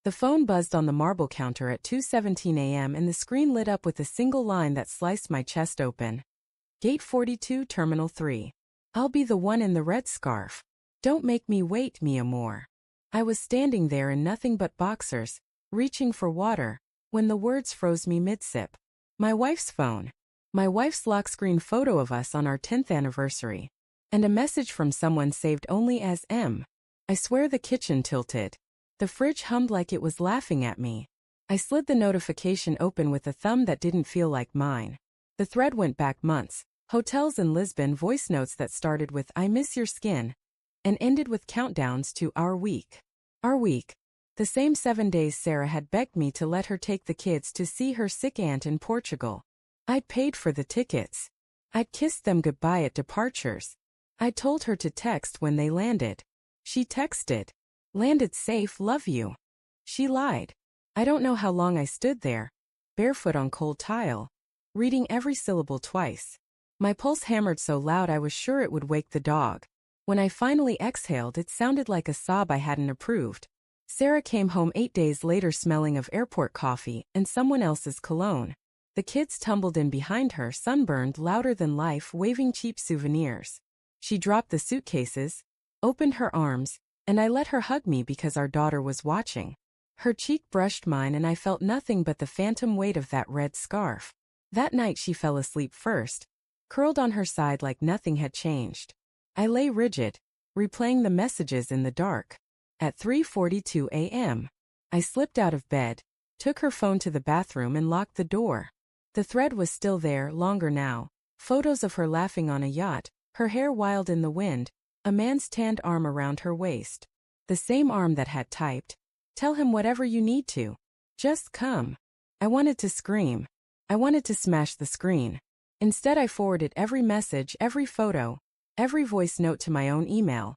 The phone buzzed on the marble counter at 2:17 a.m. and the screen lit up with a single line that sliced my chest open. Gate 42, Terminal 3. I'll be the one in the red scarf. Don't make me wait, mi amor. I was standing there in nothing but boxers, reaching for water, when the words froze me mid-sip. My wife's phone. My wife's lock screen photo of us on our 10th anniversary. And a message from someone saved only as M. I swear the kitchen tilted. The fridge hummed like it was laughing at me. I slid the notification open with a thumb that didn't feel like mine. The thread went back months. Hotels in Lisbon, voice notes that started with "I miss your skin" and ended with countdowns to our week. Our week. The same 7 days Sarah had begged me to let her take the kids to see her sick aunt in Portugal. I'd paid for the tickets. I'd kissed them goodbye at departures. I told her to text when they landed. She texted, "Landed safe, love you." She lied. I don't know how long I stood there, barefoot on cold tile, reading every syllable twice. My pulse hammered so loud I was sure it would wake the dog. When I finally exhaled, it sounded like a sob I hadn't approved. Sarah came home 8 days later smelling of airport coffee and someone else's cologne. The kids tumbled in behind her, sunburned, louder than life, waving cheap souvenirs. She dropped the suitcases, opened her arms, and I let her hug me because our daughter was watching. Her cheek brushed mine and I felt nothing but the phantom weight of that red scarf. That night she fell asleep first, curled on her side like nothing had changed. I lay rigid, replaying the messages in the dark. At 3:42 a.m., I slipped out of bed, took her phone to the bathroom and locked the door. The thread was still there, longer now. Photos of her laughing on a yacht, her hair wild in the wind, a man's tanned arm around her waist. The same arm that had typed, "Tell him whatever you need to. Just come." I wanted to scream. I wanted to smash the screen. Instead I forwarded every message, every photo, every voice note to my own email,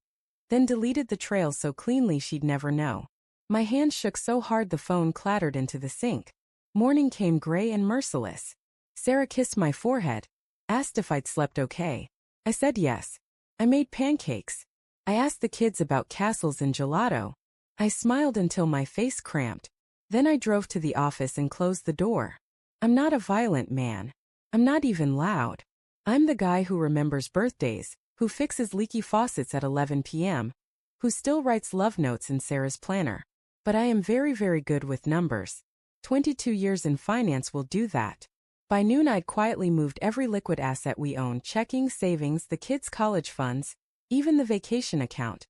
then deleted the trail so cleanly she'd never know. My hands shook so hard the phone clattered into the sink. Morning came gray and merciless. Sarah kissed my forehead, asked if I'd slept okay. I said yes. I made pancakes. I asked the kids about castles and gelato. I smiled until my face cramped. Then I drove to the office and closed the door. I'm not a violent man. I'm not even loud. I'm the guy who remembers birthdays, who fixes leaky faucets at 11 p.m., who still writes love notes in Sarah's planner. But I am very, very good with numbers. 22 years in finance will do that. By noon I'd quietly moved every liquid asset we owned, checking, savings, the kids' college funds, even the vacation account,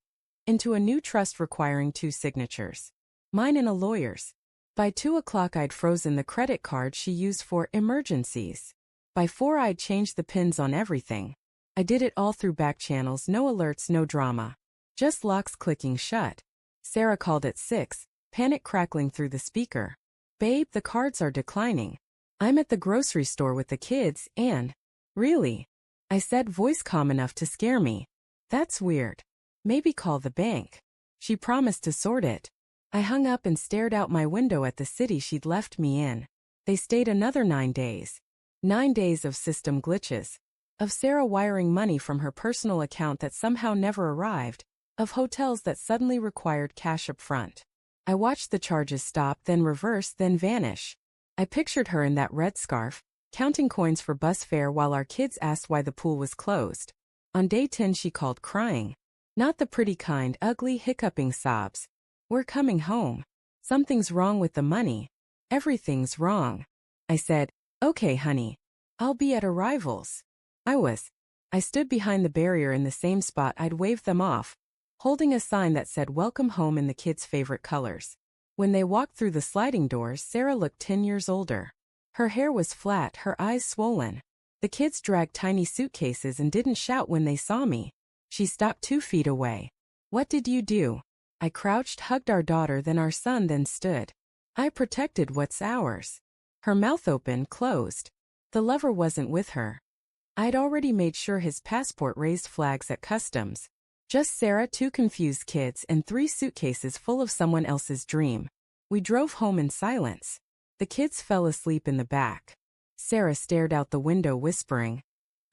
into a new trust requiring 2 signatures. Mine and a lawyer's. By 2 o'clock I'd frozen the credit card she used for emergencies. By 4 I'd changed the pins on everything. I did it all through back channels, no alerts, no drama. Just locks clicking shut. Sarah called at 6, panic crackling through the speaker. "Babe, the cards are declining. I'm at the grocery store with the kids and..." "Really?" I said, voice calm enough to scare me. "That's weird. Maybe call the bank." She promised to sort it. I hung up and stared out my window at the city she'd left me in. They stayed another 9 days. 9 days of system glitches. Of Sarah wiring money from her personal account that somehow never arrived. Of hotels that suddenly required cash up front. I watched the charges stop, then reverse, then vanish. I pictured her in that red scarf, counting coins for bus fare while our kids asked why the pool was closed. On day 10 she called crying. Not the pretty kind, ugly, hiccuping sobs. "We're coming home. Something's wrong with the money. Everything's wrong." I said, "Okay, honey. I'll be at arrivals." I stood behind the barrier in the same spot I'd waved them off, holding a sign that said "Welcome Home" in the kids' favorite colors. When they walked through the sliding doors, Sarah looked 10 years older. Her hair was flat, her eyes swollen. The kids dragged tiny suitcases and didn't shout when they saw me. She stopped 2 feet away. "What did you do?" I crouched, hugged our daughter, then our son, then stood. "I protected what's ours." Her mouth open, closed. The lover wasn't with her. I'd already made sure his passport raised flags at customs. Just Sarah, 2 confused kids, and 3 suitcases full of someone else's dream. We drove home in silence. The kids fell asleep in the back. Sarah stared out the window, whispering,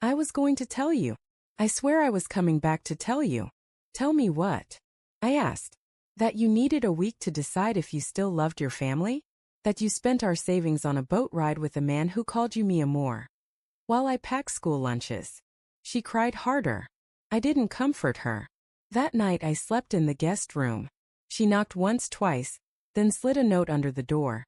"I was going to tell you. I swear I was coming back to tell you." "Tell me what?" I asked. That you needed a week to decide if you still loved your family? That you spent our savings on a boat ride with a man who called you mi amor while I packed school lunches? She cried harder. I didn't comfort her. That night I slept in the guest room. She knocked once, twice, then slid a note under the door.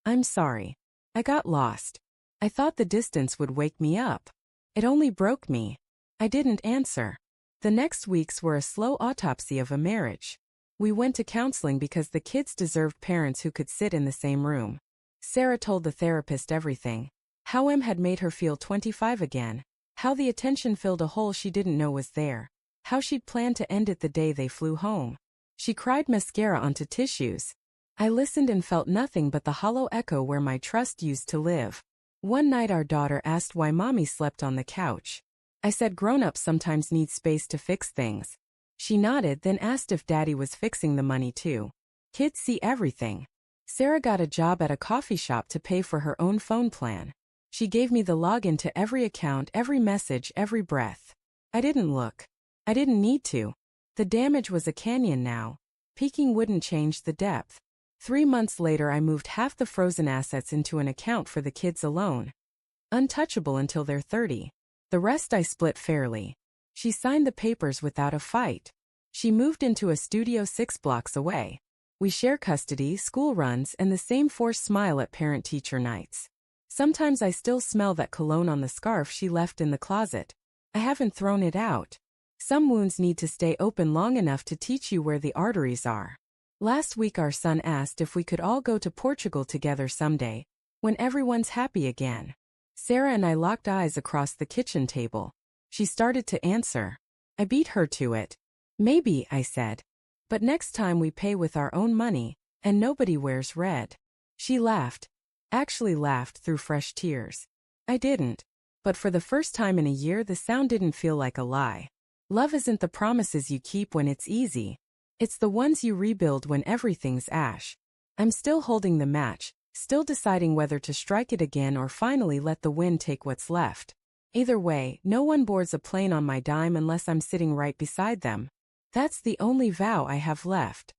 I'm sorry. I got lost. I thought the distance would wake me up. It only broke me. I didn't answer. The next weeks were a slow autopsy of a marriage. We went to counseling because the kids deserved parents who could sit in the same room. Sarah told the therapist everything. How M had made her feel 25 again. How the attention filled a hole she didn't know was there. How she'd planned to end it the day they flew home. She cried mascara onto tissues. I listened and felt nothing but the hollow echo where my trust used to live. One night our daughter asked why mommy slept on the couch. I said grown-ups sometimes need space to fix things. She nodded, then asked if daddy was fixing the money too. Kids see everything. Sarah got a job at a coffee shop to pay for her own phone plan. She gave me the login to every account, every message, every breath. I didn't look. I didn't need to. The damage was a canyon now. Peeking wouldn't change the depth. 3 months later I moved half the frozen assets into an account for the kids alone. Untouchable until they're 30. The rest I split fairly. She signed the papers without a fight. She moved into a studio 6 blocks away. We share custody, school runs, and the same forced smile at parent-teacher nights. Sometimes I still smell that cologne on the scarf she left in the closet. I haven't thrown it out. Some wounds need to stay open long enough to teach you where the arteries are. Last week our son asked if we could all go to Portugal together someday, when everyone's happy again. Sarah and I locked eyes across the kitchen table. She started to answer. I beat her to it. Maybe, I said. But next time we pay with our own money, and nobody wears red. She laughed. Actually laughed through fresh tears. I didn't. But for the first time in a year the sound didn't feel like a lie. Love isn't the promises you keep when it's easy. It's the ones you rebuild when everything's ash. I'm still holding the match, still deciding whether to strike it again or finally let the wind take what's left. Either way, no one boards a plane on my dime unless I'm sitting right beside them. That's the only vow I have left.